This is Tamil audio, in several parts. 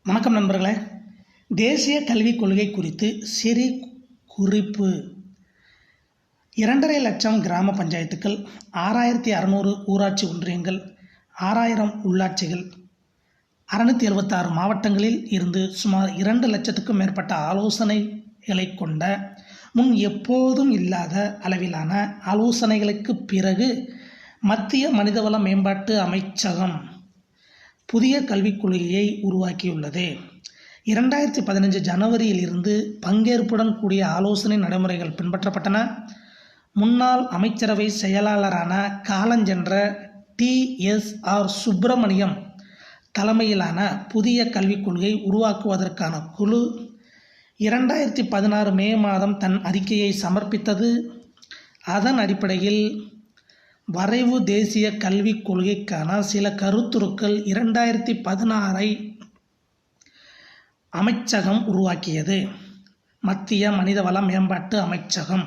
வணக்கம் நண்பர்களே. தேசிய கல்விக் கொள்கை குறித்து சிறு குறிப்பு. 2.5 லட்சம் கிராம பஞ்சாயத்துக்கள், 6600 ஊராட்சி ஒன்றியங்கள், 6000 உள்ளாட்சிகள், 676 மாவட்டங்களில் இருந்து சுமார் 2 லட்சத்துக்கும் மேற்பட்ட ஆலோசனைகளை கொண்ட முன் எப்போதும் இல்லாத அளவிலான ஆலோசனைகளுக்குப் பிறகு மத்திய மனிதவள மேம்பாட்டு அமைச்சகம் புதிய கல்விக் கொள்கையை உருவாக்கியுள்ளது. 2015 ஜனவரியில் இருந்து பங்கேற்புடன் கூடிய ஆலோசனை நடைமுறைகள் பின்பற்றப்பட்டன. முன்னாள் அமைச்சரவை செயலாளரான காலஞ்சென்ற டி.எஸ்.ஆர். சுப்பிரமணியம் தலைமையிலான புதிய கல்விக் கொள்கை உருவாக்குவதற்கான குழு 2016 மே மாதம் தன் அறிக்கையை சமர்ப்பித்தது. அதன் அடிப்படையில் வரைவு தேசிய கல்விக் கொள்கைக்கான சில கருத்துருக்கள் 2016 அமைச்சகம் உருவாக்கியது. மத்திய மனிதவள மேம்பாட்டு அமைச்சகம்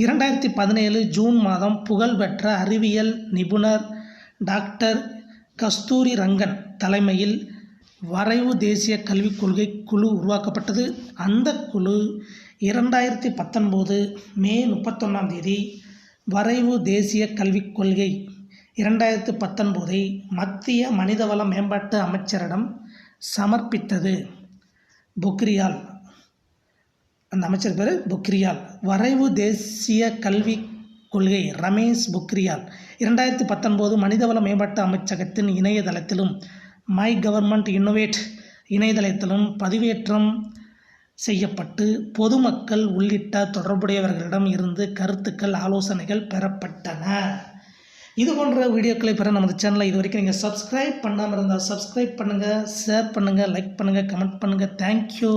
2017 ஜூன் மாதம் புகழ்பெற்ற அறிவியல் நிபுணர் டாக்டர் கஸ்தூரி ரங்கன் தலைமையில் வரைவு தேசிய கல்விக் கொள்கை குழு உருவாக்கப்பட்டது. அந்த குழு 2019 மே 31 வரைவு தேசிய கல்விக் கொள்கை 2019 மத்திய மனிதவள மேம்பாட்டு அமைச்சரிடம் சமர்ப்பித்தது. பொக்ரியால், அந்த அமைச்சர் பேர் பொக்ரியால். வரைவு தேசிய கல்விக் கொள்கை ரமேஷ் பொக்ரியால் 2019 மனிதவள மேம்பாட்டு அமைச்சகத்தின் இணையதளத்திலும் மை கவர்மெண்ட் இன்னோவேட் இணையதளத்திலும் பதிவேற்றம் செய்யப்பட்டு பொதுமக்கள் உள்ளிட்ட தொடர்புடையவர்களிடம் இருந்து கருத்துக்கள், ஆலோசனைகள் பெறப்பட்டன. இது போன்ற வீடியோக்களை பெற நமது சேனலை இது வரைக்கும் நீங்கள் சப்ஸ்கிரைப் பண்ணாமல் இருந்தால் சப்ஸ்கிரைப் பண்ணுங்கள், ஷேர் பண்ணுங்கள், லைக் பண்ணுங்கள், கமெண்ட் பண்ணுங்கள். தேங்க்யூ.